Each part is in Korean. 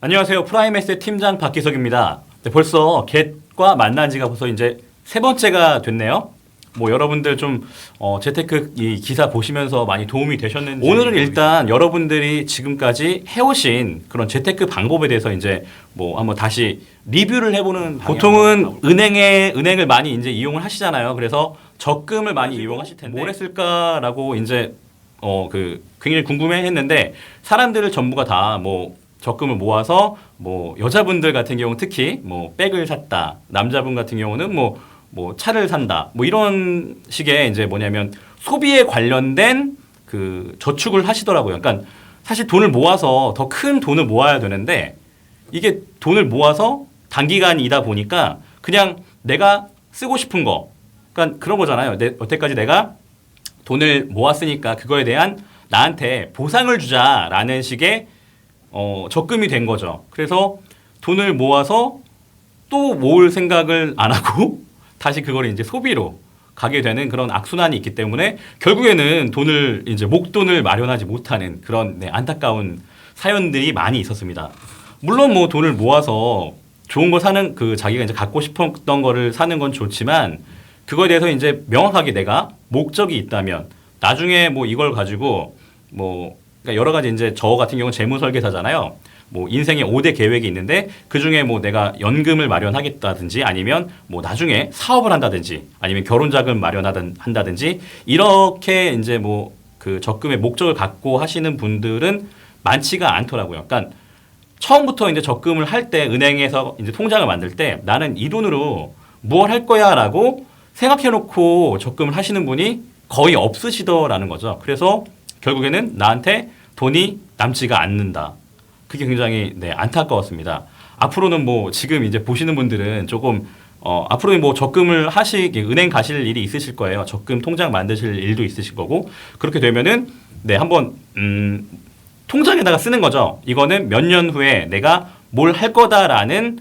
안녕하세요. 프라임에셋 팀장 박기석입니다. 네, 벌써 겟과 만난 지가 벌써 이제 세 번째가 됐네요. 뭐 여러분들 좀 재테크 이 기사 보시면서 많이 도움이 되셨는지. 오늘은 일단 여러분들이 지금까지 해오신 그런 재테크 방법에 대해서 이제 뭐 한번 다시 리뷰를 해보는. 보통은 은행을 많이 이제 이용을 하시잖아요. 그래서 적금을 많이 이용하실 텐데 뭘 했을까라고 이제 굉장히 궁금해했는데, 사람들을 전부가 다 뭐 적금을 모아서 뭐 여자분들 같은 경우 특히 뭐 백을 샀다, 남자분 같은 경우는 뭐 차를 산다, 뭐 이런 식의 이제 뭐냐면 소비에 관련된 그 저축을 하시더라고요. 그러니까 사실 돈을 모아서 더 큰 돈을 모아야 되는데, 이게 돈을 모아서 단기간이다 보니까 그냥 내가 쓰고 싶은 거, 그러니까 그런 거잖아요. 여태까지 내가 돈을 모았으니까 그거에 대한 나한테 보상을 주자라는 식의 적금이 된 거죠. 그래서 돈을 모아서 또 모을 생각을 안 하고 다시 그걸 이제 소비로 가게 되는 그런 악순환이 있기 때문에 결국에는 목돈을 마련하지 못하는 그런 안타까운 사연들이 많이 있었습니다. 물론 뭐 돈을 모아서 좋은 거 사는, 자기가 이제 갖고 싶었던 거를 사는 건 좋지만, 그거에 대해서 이제 명확하게 내가 목적이 있다면 나중에 뭐 이걸 가지고 그러니까 여러 가지, 이제 저 같은 경우는 재무 설계사잖아요. 뭐 인생의 5대 계획이 있는데 그 중에 뭐 내가 연금을 마련하겠다든지, 아니면 뭐 나중에 사업을 한다든지, 아니면 결혼 자금 한다든지, 이렇게 이제 그 적금의 목적을 갖고 하시는 분들은 많지가 않더라고요. 그러니까 처음부터 이제 적금을 할 때, 은행에서 이제 통장을 만들 때 나는 이 돈으로 무엇 할 거야라고 생각해 놓고 적금을 하시는 분이 거의 없으시더라는 거죠. 그래서 결국에는 나한테 돈이 남지가 않는다. 그게 굉장히 안타까웠습니다. 앞으로는 지금 이제 보시는 분들은 조금 앞으로 적금을 은행 가실 일이 있으실 거예요. 적금 통장 만드실 일도 있으실 거고, 그렇게 되면은 한번 통장에다가 쓰는 거죠. 이거는 몇 년 후에 내가 뭘 할 거다라는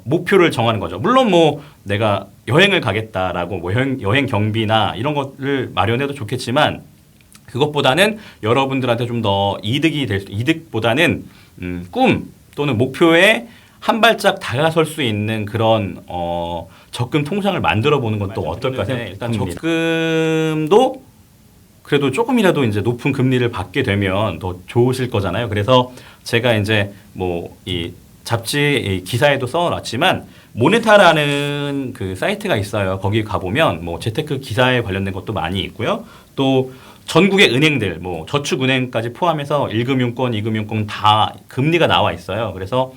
목표를 정하는 거죠. 물론 내가 여행을 가겠다라고 여행 경비나 이런 것을 마련해도 좋겠지만, 그것보다는 여러분들한테 좀 더 이득보다는 꿈 또는 목표에 한 발짝 다가설 수 있는 그런 적금 통장을 만들어 보는 건 또 어떨까 생각합니다. 일단 적금도 그래도 조금이라도 이제 높은 금리를 받게 되면 더 좋으실 거잖아요. 그래서 제가 이제 이 잡지 기사에도 써놨지만, 모네타라는 그 사이트가 있어요. 거기 가보면 재테크 기사에 관련된 것도 많이 있고요. 또 전국의 은행들, 저축은행까지 포함해서 1금융권, 2금융권 다 금리가 나와 있어요. 그래서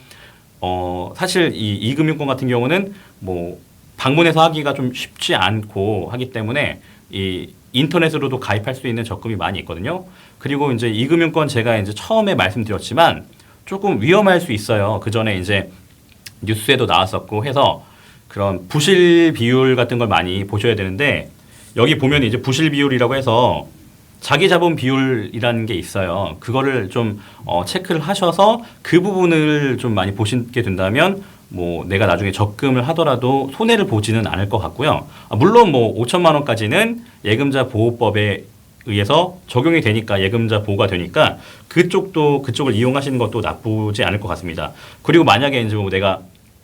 사실 이 2금융권 같은 경우는 방문해서 하기가 좀 쉽지 않고 하기 때문에 이 인터넷으로도 가입할 수 있는 적금이 많이 있거든요. 그리고 이제 2금융권 제가 이제 처음에 말씀드렸지만 조금 위험할 수 있어요. 그 전에 이제 뉴스에도 나왔었고 해서 그런 부실 비율 같은 걸 많이 보셔야 되는데, 여기 보면 이제 부실 비율이라고 해서 자기 자본 비율이라는 게 있어요. 그거를 좀 체크를 하셔서 그 부분을 좀 많이 보시게 된다면 내가 나중에 적금을 하더라도 손해를 보지는 않을 것 같고요. 물론 5천만 원까지는 예금자 보호법에 의해서 적용이 되니까, 예금자 보호가 되니까 그쪽을 이용하시는 것도 나쁘지 않을 것 같습니다. 그리고 만약에 이제 내가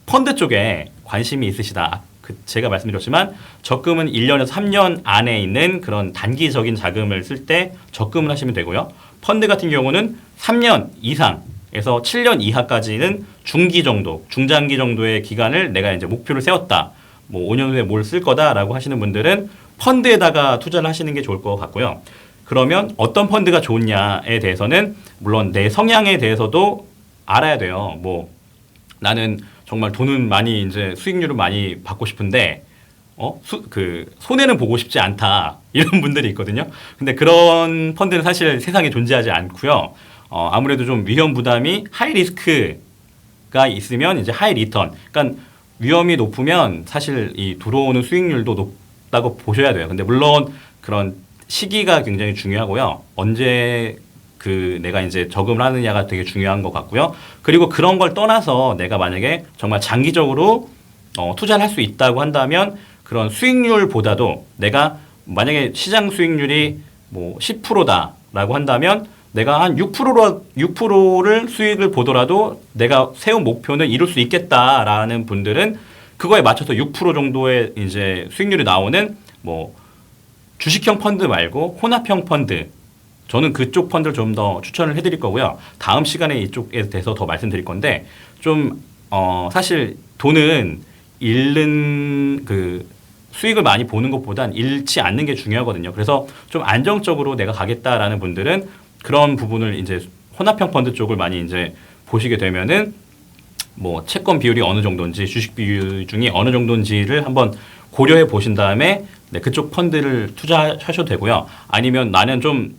펀드 쪽에 관심이 있으시다. 제가 말씀드렸지만 적금은 1년에서 3년 안에 있는 그런 단기적인 자금을 쓸 때 적금을 하시면 되고요. 펀드 같은 경우는 3년 이상에서 7년 이하까지는 중장기 정도의 기간을 내가 이제 목표를 세웠다. 5년 후에 뭘 쓸 거다라고 하시는 분들은 펀드에다가 투자를 하시는 게 좋을 것 같고요. 그러면 어떤 펀드가 좋냐에 대해서는 물론 내 성향에 대해서도 알아야 돼요. 나는 정말 돈은 많이 이제 수익률을 많이 받고 싶은데 손해는 보고 싶지 않다, 이런 분들이 있거든요. 근데 그런 펀드는 사실 세상에 존재하지 않고요. 아무래도 좀 위험 부담이 하이 리스크가 있으면 이제 하이 리턴, 그러니까 위험이 높으면 사실 이 들어오는 수익률도 높다고 보셔야 돼요. 근데 물론 그런 시기가 굉장히 중요하고요. 언제 내가 이제 적응을 하느냐가 되게 중요한 것 같고요. 그리고 그런 걸 떠나서 내가 만약에 정말 장기적으로 투자를 할 수 있다고 한다면, 그런 수익률보다도 내가 만약에 시장 수익률이 10%다라고 한다면 내가 한 6%를 수익을 보더라도 내가 세운 목표는 이룰 수 있겠다라는 분들은 그거에 맞춰서 6% 정도의 이제 수익률이 나오는 뭐 주식형 펀드 말고 혼합형 펀드, 저는 그쪽 펀드를 좀 더 추천을 해드릴 거고요. 다음 시간에 이쪽에 대해서 더 말씀드릴 건데 좀 사실 돈은 잃는 그 수익을 많이 보는 것보단 잃지 않는 게 중요하거든요. 그래서 좀 안정적으로 내가 가겠다라는 분들은 그런 부분을 이제 혼합형 펀드 쪽을 많이 이제 보시게 되면은 뭐 채권 비율이 어느 정도인지 주식 비중이 어느 정도인지를 한번 고려해 보신 다음에 네, 그쪽 펀드를 투자하셔도 되고요. 아니면 나는 좀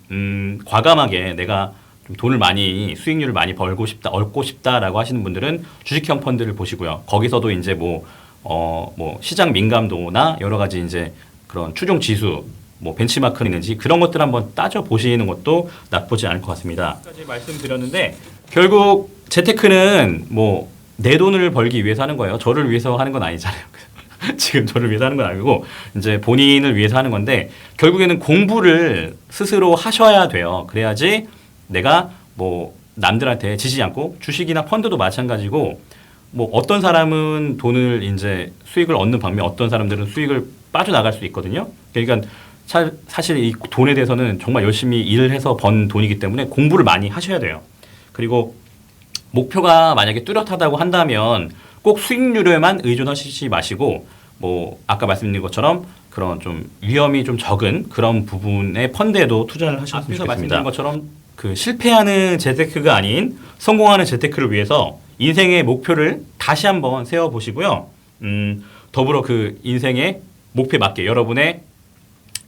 과감하게 내가 좀 돈을 많이 수익률을 많이 얻고 싶다라고 하시는 분들은 주식형 펀드를 보시고요. 거기서도 이제 뭐 시장 민감도나 여러 가지 이제 그런 추종 지수, 뭐 벤치마크는 있는지 그런 것들 한번 따져 보시는 것도 나쁘지 않을 것 같습니다. 까지 말씀드렸는데 결국 재테크는 뭐 내 돈을 벌기 위해서 하는 거예요. 저를 위해서 하는 건 아니잖아요. 지금 저를 위해서 하는 건 아니고 이제 본인을 위해서 하는 건데 결국에는 공부를 스스로 하셔야 돼요. 그래야지 내가 뭐 남들한테 지지 않고 주식이나 펀드도 마찬가지고 뭐 어떤 사람은 돈을 이제 수익을 얻는 방면 어떤 사람들은 수익을 빠져나갈 수 있거든요. 그러니까 사실 이 돈에 대해서는 정말 열심히 일을 해서 번 돈이기 때문에 공부를 많이 하셔야 돼요. 그리고 목표가 만약에 뚜렷하다고 한다면 꼭 수익률에만 의존하시지 마시고 뭐 아까 말씀드린 것처럼 그런 좀 위험이 좀 적은 그런 부분의 펀드에도 투자를 하셨으면 좋겠습니다. 앞에서 말씀드린 것처럼 그 실패하는 재테크가 아닌 성공하는 재테크를 위해서 인생의 목표를 다시 한번 세워보시고요. 더불어 그 인생의 목표에 맞게 여러분의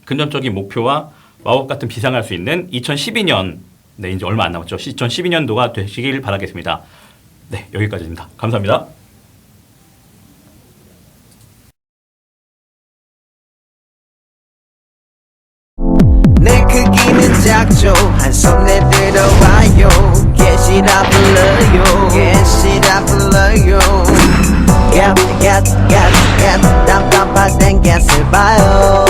금전적인 목표와 마법 같은 비상할 수 있는 2012년, 네, 이제 얼마 안 남았죠. 2012년도가 되시길 바라겠습니다. 네, 여기까지입니다. 감사합니다. 내 크기는 작죠 한 손에 들어와요 개시라 불러요 개시라 불러요 땀땀 땡겼을 봐요